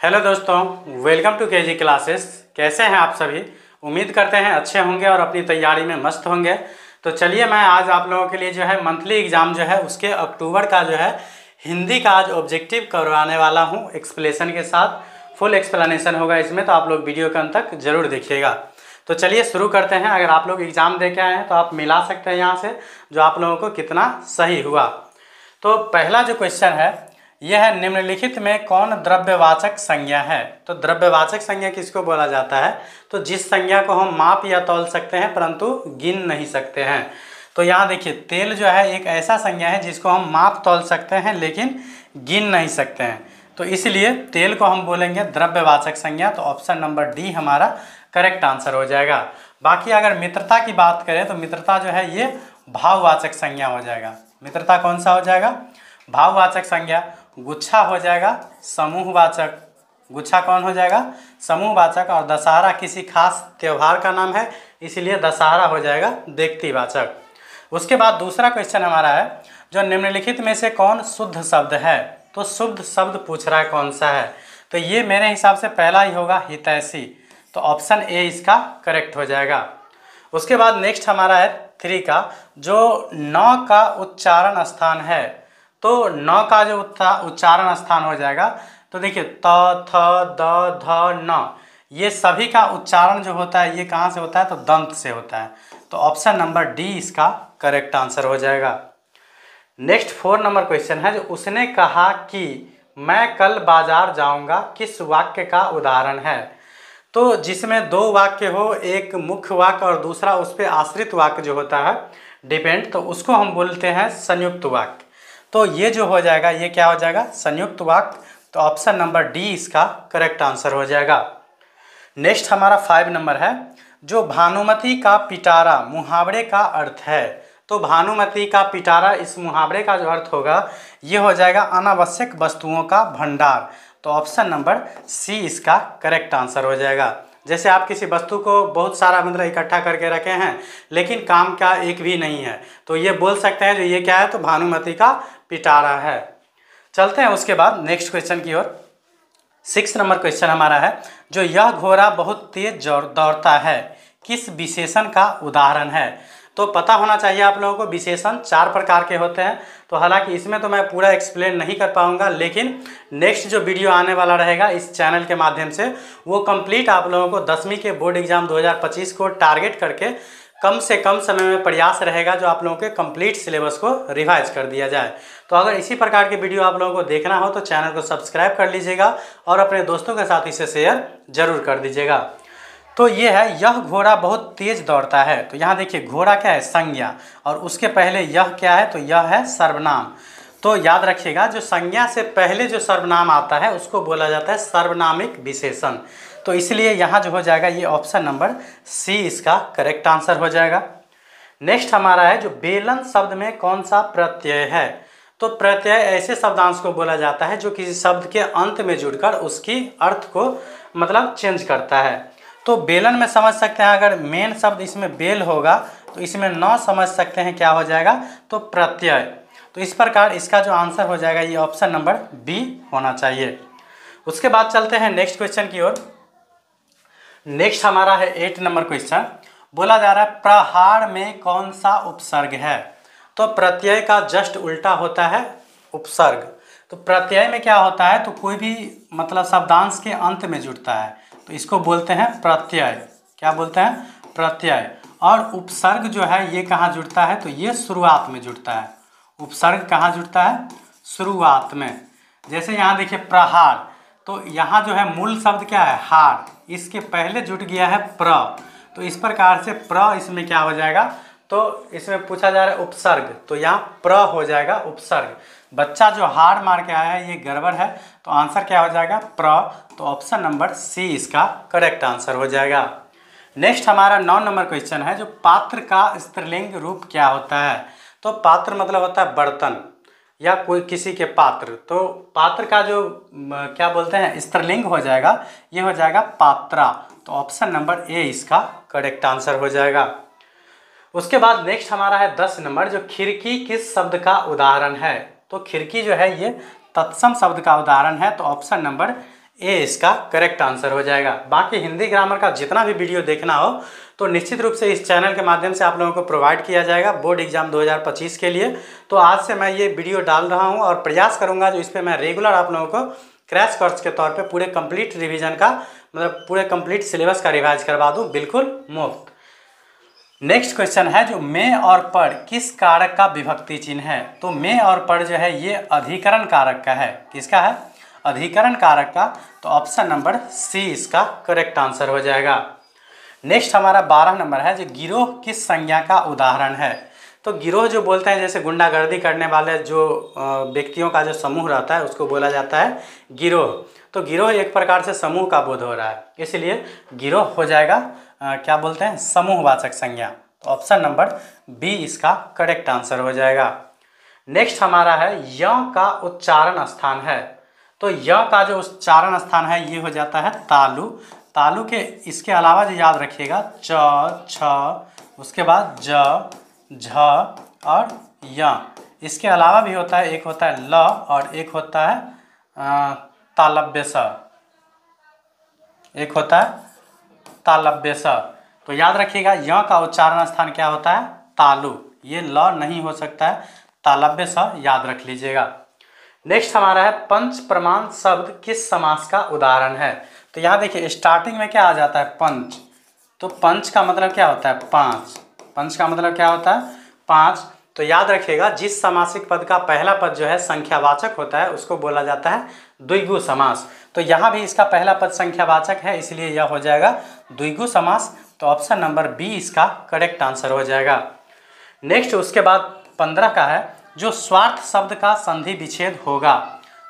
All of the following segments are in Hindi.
हेलो दोस्तों, वेलकम टू केजी क्लासेस। कैसे हैं आप सभी? उम्मीद करते हैं अच्छे होंगे और अपनी तैयारी में मस्त होंगे। तो चलिए, मैं आज आप लोगों के लिए जो है मंथली एग्ज़ाम जो है उसके अक्टूबर का जो है हिंदी का आज ऑब्जेक्टिव करवाने वाला हूं एक्सप्लेनेशन के साथ। फुल एक्सप्लेनेशन होगा इसमें, तो आप लोग वीडियो के अंत तक ज़रूर देखिएगा। तो चलिए शुरू करते हैं। अगर आप लोग एग्ज़ाम दे के आए हैं तो आप मिला सकते हैं यहाँ से जो आप लोगों को कितना सही हुआ। तो पहला जो क्वेश्चन है यह है, निम्नलिखित में कौन द्रव्यवाचक संज्ञा है? तो द्रव्यवाचक संज्ञा किसको बोला जाता है? तो जिस संज्ञा को हम माप या तौल सकते हैं परंतु गिन नहीं सकते हैं। तो यहाँ देखिए, तेल जो है एक ऐसा संज्ञा है जिसको हम माप तौल सकते हैं लेकिन गिन नहीं सकते हैं। तो इसलिए तेल को हम बोलेंगे द्रव्यवाचक संज्ञा। तो ऑप्शन नंबर डी हमारा करेक्ट आंसर हो जाएगा। बाकी अगर मित्रता की बात करें तो मित्रता जो है ये भाववाचक संज्ञा हो जाएगा। मित्रता कौन सा हो जाएगा? भाववाचक संज्ञा। गुच्छा हो जाएगा समूहवाचक। गुच्छा कौन हो जाएगा? समूहवाचक। और दशहरा किसी खास त्यौहार का नाम है, इसीलिए दशहरा हो जाएगा व्यक्तिवाचक। उसके बाद दूसरा क्वेश्चन हमारा है, जो निम्नलिखित में से कौन शुद्ध शब्द है? तो शुद्ध शब्द पूछ रहा है कौन सा है? तो ये मेरे हिसाब से पहला ही होगा, हितैषी। तो ऑप्शन ए इसका करेक्ट हो जाएगा। उसके बाद नेक्स्ट हमारा है 3 का, जो नौ का उच्चारण स्थान है। तो नौ का जो उच्चारण स्थान हो जाएगा, तो देखिए त, थ, द, ध, न, ये सभी का उच्चारण जो होता है ये कहाँ से होता है? तो दंत से होता है। तो ऑप्शन नंबर डी इसका करेक्ट आंसर हो जाएगा। नेक्स्ट 4 नंबर क्वेश्चन है, जो उसने कहा कि मैं कल बाजार जाऊंगा, किस वाक्य का उदाहरण है? तो जिसमें 2 वाक्य हो, एक मुख्य वाक्य और दूसरा उस पर आश्रित वाक्य जो होता है डिपेंड, तो उसको हम बोलते हैं संयुक्त वाक्य। तो ये जो हो जाएगा ये क्या हो जाएगा? संयुक्त वाक्य। तो ऑप्शन नंबर डी इसका करेक्ट आंसर हो जाएगा। नेक्स्ट हमारा 5 नंबर है, जो भानुमति का पिटारा मुहावरे का अर्थ है। तो भानुमति का पिटारा, इस मुहावरे का जो अर्थ होगा ये हो जाएगा अनावश्यक वस्तुओं का भंडार। तो ऑप्शन नंबर सी इसका करेक्ट आंसर हो जाएगा। जैसे आप किसी वस्तु को बहुत सारा मतलब इकट्ठा करके रखे हैं लेकिन काम का एक भी नहीं है, तो ये बोल सकते हैं जो ये क्या है? तो भानुमति का पिटारा है। चलते हैं उसके बाद नेक्स्ट क्वेश्चन की ओर। 6 नंबर क्वेश्चन हमारा है, जो यह घोड़ा बहुत तेज दौड़ता है, किस विशेषण का उदाहरण है? तो पता होना चाहिए आप लोगों को, विशेषण 4 प्रकार के होते हैं। तो हालांकि इसमें तो मैं पूरा एक्सप्लेन नहीं कर पाऊंगा, लेकिन नेक्स्ट जो वीडियो आने वाला रहेगा इस चैनल के माध्यम से, वो कंप्लीट आप लोगों को 10वीं के बोर्ड एग्जाम 2025 को टारगेट करके कम से कम समय में प्रयास रहेगा जो आप लोगों के कंप्लीट सिलेबस को रिवाइज कर दिया जाए। तो अगर इसी प्रकार के वीडियो आप लोगों को देखना हो तो चैनल को सब्सक्राइब कर लीजिएगा और अपने दोस्तों के साथ इसे शेयर जरूर कर दीजिएगा। तो ये है, यह घोड़ा बहुत तेज दौड़ता है। तो यहाँ देखिए, घोड़ा क्या है? संज्ञा, और उसके पहले यह क्या है? तो यह है सर्वनाम। तो याद रखिएगा, जो संज्ञा से पहले जो सर्वनाम आता है उसको बोला जाता है सर्वनामिक विशेषण। तो इसलिए यहाँ जो हो जाएगा ये ऑप्शन नंबर सी इसका करेक्ट आंसर हो जाएगा। नेक्स्ट हमारा है, जो बेलन शब्द में कौन सा प्रत्यय है? तो प्रत्यय ऐसे शब्दांश को बोला जाता है जो किसी शब्द के अंत में जुड़कर उसकी अर्थ को मतलब चेंज करता है। तो बेलन में समझ सकते हैं, अगर मेन शब्द इसमें बेल होगा तो इसमें न समझ सकते हैं क्या हो जाएगा? तो प्रत्यय। तो इस प्रकार इसका जो आंसर हो जाएगा ये ऑप्शन नंबर बी होना चाहिए। उसके बाद चलते हैं नेक्स्ट क्वेश्चन की ओर। नेक्स्ट हमारा है 8 नंबर क्वेश्चन। बोला जा रहा है, प्रहार में कौन सा उपसर्ग है? तो प्रत्यय का जस्ट उल्टा होता है उपसर्ग। तो प्रत्यय में क्या होता है? तो कोई भी मतलब शब्दांश के अंत में जुड़ता है तो इसको बोलते हैं प्रत्यय। क्या बोलते हैं? प्रत्यय। और उपसर्ग जो है ये कहाँ जुड़ता है? तो ये शुरुआत में जुड़ता है। उपसर्ग कहाँ जुड़ता है? शुरुआत में। जैसे यहाँ देखिए प्रहार, तो यहाँ जो है मूल शब्द क्या है? हार, इसके पहले जुड़ गया है प्र। तो इस प्रकार से प्र इसमें क्या हो जाएगा? तो इसमें पूछा जा रहा है उपसर्ग, तो यहाँ प्र हो जाएगा उपसर्ग। बच्चा जो हार मार के आया है ये गड़बड़ है, तो आंसर क्या हो जाएगा? प्र। तो ऑप्शन नंबर सी इसका करेक्ट आंसर हो जाएगा। नेक्स्ट हमारा 9 नंबर क्वेश्चन है, जो पात्र का स्त्रीलिंग रूप क्या होता है? तो पात्र मतलब होता है बर्तन या कोई किसी के पात्र। तो पात्र का जो क्या बोलते हैं स्त्रीलिंग हो जाएगा, ये हो जाएगा पात्रा। तो ऑप्शन नंबर ए इसका करेक्ट आंसर हो जाएगा। उसके बाद नेक्स्ट हमारा है 10 नंबर, जो खिड़की किस शब्द का उदाहरण है? तो खिड़की जो है ये तत्सम शब्द का उदाहरण है। तो ऑप्शन नंबर ए इसका करेक्ट आंसर हो जाएगा। बाकी हिंदी ग्रामर का जितना भी वीडियो देखना हो तो निश्चित रूप से इस चैनल के माध्यम से आप लोगों को प्रोवाइड किया जाएगा बोर्ड एग्जाम 2025 के लिए। तो आज से मैं ये वीडियो डाल रहा हूँ और प्रयास करूँगा जो इस पर मैं रेगुलर आप लोगों को क्रैश कोर्स के तौर पे पूरे कंप्लीट रिवीजन का मतलब पूरे कंप्लीट सिलेबस का रिवाइज करवा दूँ बिल्कुल मुफ्त। नेक्स्ट क्वेश्चन है जो में और पर किस कारक का विभक्ति चिन्ह है। तो में और पर जो है ये अधिकरण कारक का है। किसका है? अधिकरण कारक का। तो ऑप्शन नंबर सी इसका करेक्ट आंसर हो जाएगा। नेक्स्ट हमारा 12 नंबर है जो गिरोह किस संज्ञा का उदाहरण है। तो गिरोह जो बोलते हैं जैसे गुंडागर्दी करने वाले जो व्यक्तियों का जो समूह रहता है उसको बोला जाता है गिरोह। तो गिरोह एक प्रकार से समूह का बोध हो रहा है, इसलिए गिरोह हो जाएगा क्या बोलते हैं समूहवाचक संज्ञा। तो ऑप्शन नंबर बी इसका करेक्ट आंसर हो जाएगा। नेक्स्ट हमारा है य का उच्चारण स्थान है। तो य का जो उच्चारण स्थान है ये हो जाता है तालु। तालु के इसके अलावा जो याद रखिएगा च छ उसके बाद ज झ और य, इसके अलावा भी होता है एक होता है ल और एक होता है तालव्य स, एक होता है तालव्य स। तो याद रखिएगा य का उच्चारण स्थान क्या होता है तालु, ये ल नहीं हो सकता है, तालव्य स याद रख लीजिएगा। नेक्स्ट हमारा है पंच प्रमाण शब्द किस समास का उदाहरण है। तो यहाँ देखिए स्टार्टिंग में क्या आ जाता है पंच। तो पंच का मतलब क्या होता है पाँच, पंच का मतलब क्या होता है पाँच। तो याद रखिएगा जिस समासिक पद का पहला पद जो है संख्यावाचक होता है उसको बोला जाता है द्विगु समास। तो यहाँ भी इसका पहला पद संख्यावाचक है इसलिए यह हो जाएगा द्विगु समास। तो ऑप्शन नंबर बी इसका करेक्ट आंसर हो जाएगा। नेक्स्ट उसके बाद 15 का है जो स्वार्थ शब्द का संधि विच्छेद होगा।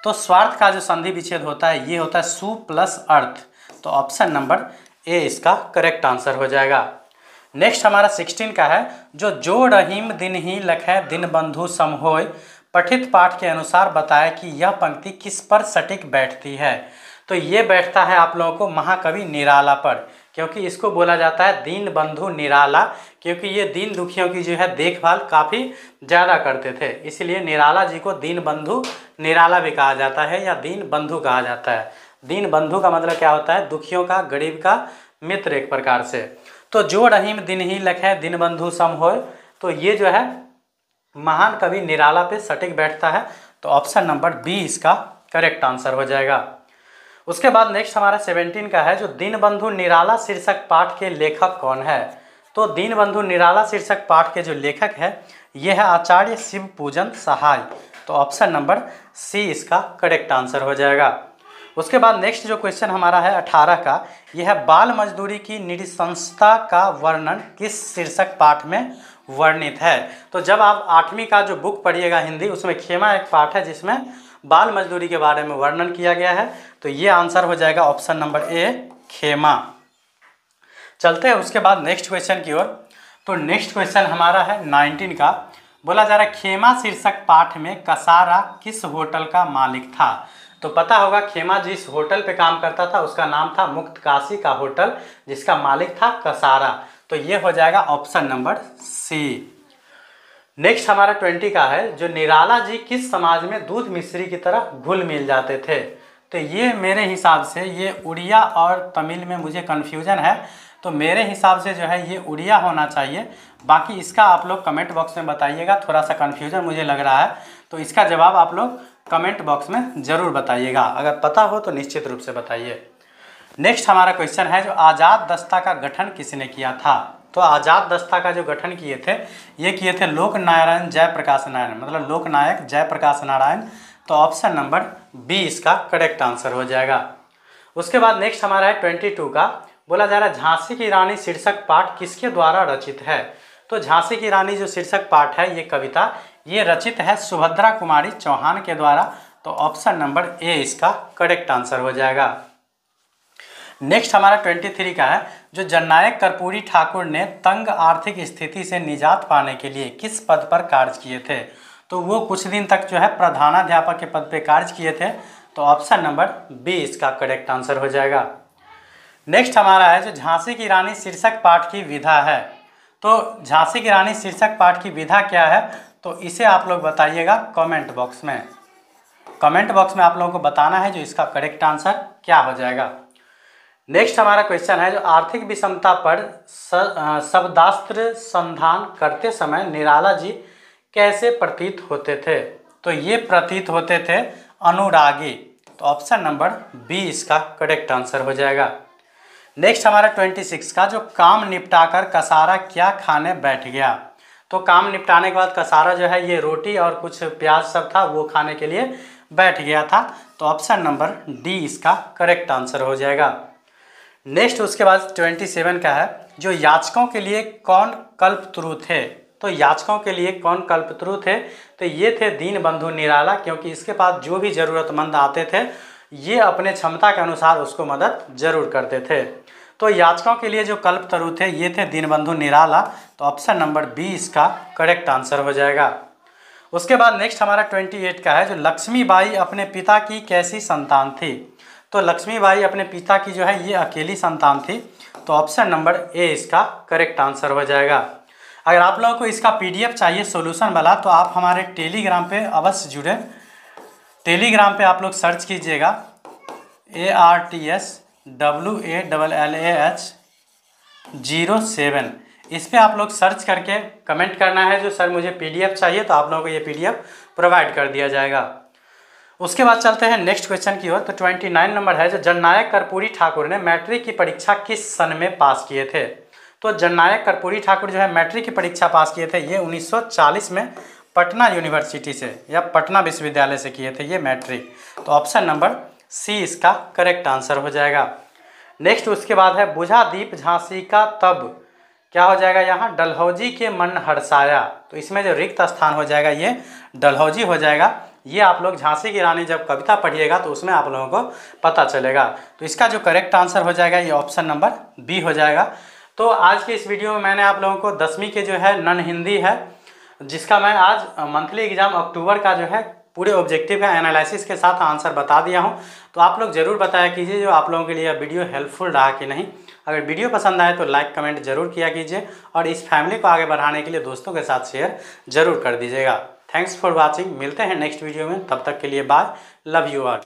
तो स्वार्थ का जो संधि विच्छेद होता है ये होता है सु प्लस अर्थ। तो ऑप्शन नंबर ए इसका करेक्ट आंसर हो जाएगा। नेक्स्ट हमारा 16 का है जो रहीम दिन ही लखै दिन बंधु सम होय पठित पाठ के अनुसार बताया कि यह पंक्ति किस पर सटीक बैठती है। तो ये बैठता है आप लोगों को महाकवि निराला पर, क्योंकि इसको बोला जाता है दीन बंधु निराला, क्योंकि ये दीन दुखियों की जो है देखभाल काफ़ी ज़्यादा करते थे, इसलिए निराला जी को दीन बंधु निराला भी कहा जाता है या दीन बंधु कहा जाता है। दीन बंधु का मतलब क्या होता है दुखियों का, गरीब का मित्र एक प्रकार से। तो जो रहीम दिन ही लखै दिन बंधु सम होय, तो ये जो है महान कवि निराला पे सटीक बैठता है। तो ऑप्शन नंबर बी इसका करेक्ट आंसर हो जाएगा। उसके बाद नेक्स्ट हमारा 17 का है जो दीनबंधु निराला शीर्षक पाठ के लेखक कौन है। तो दीनबंधु निराला शीर्षक पाठ के जो लेखक है ये है आचार्य शिव पूजन सहाय। तो ऑप्शन नंबर सी इसका करेक्ट आंसर हो जाएगा। उसके बाद नेक्स्ट जो क्वेश्चन हमारा है 18 का, यह है बाल मजदूरी की नृशंसता का वर्णन किस शीर्षक पाठ में वर्णित है। तो जब आप 8वीं का जो बुक पढ़िएगा हिंदी उसमें खेमा एक पाठ है जिसमें बाल मजदूरी के बारे में वर्णन किया गया है। तो ये आंसर हो जाएगा ऑप्शन नंबर ए खेमा। चलते हैं उसके बाद नेक्स्ट क्वेश्चन की ओर। तो नेक्स्ट क्वेश्चन हमारा है 19 का, बोला जा रहा है खेमा शीर्षक पाठ में कसारा किस होटल का मालिक था। तो पता होगा खेमा जिस होटल पे काम करता था उसका नाम था मुक्त काशी का होटल, जिसका मालिक था कसारा। तो ये हो जाएगा ऑप्शन नंबर सी। नेक्स्ट हमारा 20 का है जो निराला जी किस समाज में दूध मिश्री की तरह घुल मिल जाते थे। तो ये मेरे हिसाब से ये उड़िया और तमिल में मुझे कन्फ्यूजन है, तो मेरे हिसाब से जो है ये उड़िया होना चाहिए। बाकी इसका आप लोग कमेंट बॉक्स में बताइएगा, थोड़ा सा कन्फ्यूजन मुझे लग रहा है, तो इसका जवाब आप लोग कमेंट बॉक्स में ज़रूर बताइएगा, अगर पता हो तो निश्चित रूप से बताइए। नेक्स्ट हमारा क्वेश्चन है जो आज़ाद दस्ता का गठन किसने किया था। तो आज़ाद दस्ता का जो गठन किए थे ये किए थे लोक नारायण जयप्रकाश नारायण, मतलब लोकनायक जयप्रकाश नारायण। तो ऑप्शन नंबर बी इसका करेक्ट आंसर हो जाएगा। उसके बाद नेक्स्ट हमारा है 22 का, बोला जा रहा है झांसी की रानी शीर्षक पाठ किसके द्वारा रचित है। तो झांसी की रानी जो शीर्षक पाठ है ये कविता ये रचित है सुभद्रा कुमारी चौहान के द्वारा। तो ऑप्शन नंबर ए इसका करेक्ट आंसर हो जाएगा। नेक्स्ट हमारा 23 का है जो जननायक कर्पूरी ठाकुर ने तंग आर्थिक स्थिति से निजात पाने के लिए किस पद पर कार्य किए थे। तो वो कुछ दिन तक जो है प्रधानाध्यापक के पद पे कार्य किए थे। तो ऑप्शन नंबर बी इसका करेक्ट आंसर हो जाएगा। नेक्स्ट हमारा है जो झांसी की रानी शीर्षक पाठ की विधा है। तो झांसी की रानी शीर्षक पाठ की विधा क्या है, तो इसे आप लोग बताइएगा कमेंट बॉक्स में। कमेंट बॉक्स में आप लोगों को बताना है जो इसका करेक्ट आंसर क्या हो जाएगा। नेक्स्ट हमारा क्वेश्चन है जो आर्थिक विषमता पर शब्दास्त्र संधान करते समय निराला जी कैसे प्रतीत होते थे? तो ये प्रतीत होते थे अनुरागी। तो ऑप्शन नंबर बी इसका करेक्ट आंसर हो जाएगा। नेक्स्ट हमारा 26 का जो काम निपटाकर कसारा क्या खाने बैठ गया? तो काम निपटाने के बाद कसारा जो है ये रोटी और कुछ प्याज सब था वो खाने के लिए बैठ गया था। तो ऑप्शन नंबर डी इसका करेक्ट आंसर हो जाएगा। नेक्स्ट उसके बाद 27 का है जो याचकों के लिए कौन कल्पतरु थे? तो याचकों के लिए कौन कल्पतरु थे? तो ये थे दीनबंधु निराला, क्योंकि इसके पास जो भी ज़रूरतमंद आते थे ये अपने क्षमता के अनुसार उसको मदद जरूर करते थे। तो याचकों के लिए जो कल्पतरु थे ये थे दीनबंधु निराला। तो ऑप्शन नंबर बी इसका करेक्ट आंसर हो जाएगा। उसके बाद नेक्स्ट हमारा 28 का है जो लक्ष्मीबाई अपने पिता की कैसी संतान थी? तो लक्ष्मीबाई अपने पिता की जो है ये अकेली संतान थी। तो ऑप्शन नंबर ए इसका करेक्ट आंसर हो जाएगा। अगर आप लोगों को इसका पीडीएफ चाहिए सॉल्यूशन वाला तो आप हमारे टेलीग्राम पे अवश्य जुड़े। टेलीग्राम पे आप लोग सर्च कीजिएगा ARTSWALLAH07। इस पे आप लोग सर्च करके कमेंट करना है जो सर मुझे पीडीएफ चाहिए, तो आप लोगों को ये पीडीएफ प्रोवाइड कर दिया जाएगा। उसके बाद चलते हैं नेक्स्ट क्वेश्चन की ओर। तो 29 नंबर है जो जननायक कर्पूरी ठाकुर ने मैट्रिक की परीक्षा किस सन में पास किए थे? तो जननायक कर्पूरी ठाकुर जो है मैट्रिक की परीक्षा पास किए थे ये 1940 में पटना यूनिवर्सिटी से या पटना विश्वविद्यालय से किए थे ये मैट्रिक। तो ऑप्शन नंबर सी इसका करेक्ट आंसर हो जाएगा। नेक्स्ट उसके बाद है बुझा दीप झांसी का तब क्या हो जाएगा यहाँ? डलहौजी के मन हर्षाया। तो इसमें जो रिक्त स्थान हो जाएगा ये डलहौजी हो जाएगा। ये आप लोग झांसी की रानी जब कविता पढ़िएगा तो उसमें आप लोगों को पता चलेगा। तो इसका जो करेक्ट आंसर हो जाएगा ये ऑप्शन नंबर बी हो जाएगा। तो आज के इस वीडियो में मैंने आप लोगों को 10वीं के जो है नन हिंदी है जिसका मैं आज मंथली एग्जाम अक्टूबर का जो है पूरे ऑब्जेक्टिव का एनालिसिस के साथ आंसर बता दिया हूं। तो आप लोग ज़रूर बताया कीजिए जो आप लोगों के लिए वीडियो हेल्पफुल रहा कि नहीं। अगर वीडियो पसंद आए तो लाइक कमेंट जरूर किया कीजिए और इस फैमिली को आगे बढ़ाने के लिए दोस्तों के साथ शेयर जरूर कर दीजिएगा। Thanks for watching. मिलते हैं नेक्स्ट वीडियो में, तब तक के लिए बाय। Love you all.